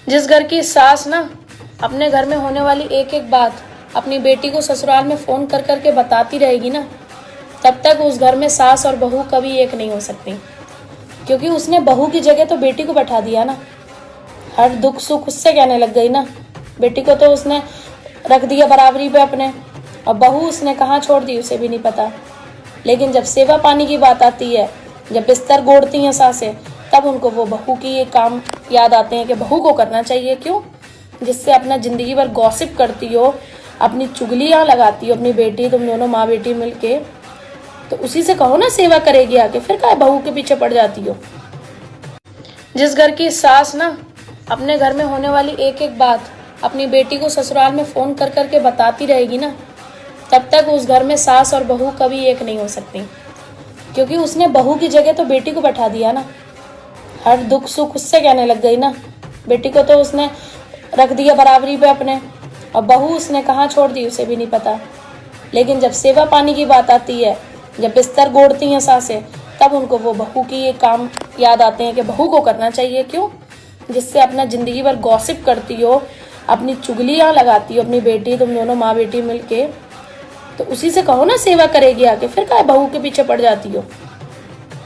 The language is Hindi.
जिस घर की सास ना अपने घर में होने वाली एक एक बात अपनी बेटी को ससुराल में फोन कर करके बताती रहेगी ना, तब तक उस घर में सास और बहू कभी एक नहीं हो सकती। क्योंकि उसने बहू की जगह तो बेटी को बैठा दिया ना। हर दुख सुख उससे कहने लग गई ना। बेटी को तो उसने रख दिया बराबरी पे अपने, और बहू उसने कहाँ छोड़ दी उसे भी नहीं पता। लेकिन जब सेवा पानी की बात आती है, जब बिस्तर गोड़ती हैं सासें, तब उनको वो बहू की ये काम याद आते हैं कि बहू को करना चाहिए। क्यों? जिससे अपना जिंदगी भर गॉसिप करती हो, अपनी चुगलियाँ लगाती हो अपनी बेटी, तुम दोनों माँ बेटी मिलके, तो उसी से कहो ना सेवा करेगी आके, फिर क्या बहू के पीछे पड़ जाती हो। जिस घर की सास ना अपने घर में होने वाली एक एक बात अपनी बेटी को ससुराल में फोन कर करके बताती रहेगी ना, तब तक उस घर में सास और बहू कभी एक नहीं हो सकती। क्योंकि उसने बहू की जगह तो बेटी को बैठा दिया ना। हर दुख सुख उससे कहने लग गई ना। बेटी को तो उसने रख दिया बराबरी पे अपने, और बहू उसने कहाँ छोड़ दी उसे भी नहीं पता। लेकिन जब सेवा पानी की बात आती है, जब बिस्तर गोड़ती हैं सासें, तब उनको वो बहू की ये काम याद आते हैं कि बहू को करना चाहिए। क्यों? जिससे अपना जिंदगी भर गॉसिप करती हो, अपनी चुगलियाँ लगाती हो अपनी बेटी, तुम दोनों माँ बेटी मिलके, तो उसी से कहो ना सेवा करेगी आके, फिर क्या बहू के पीछे पड़ जाती हो।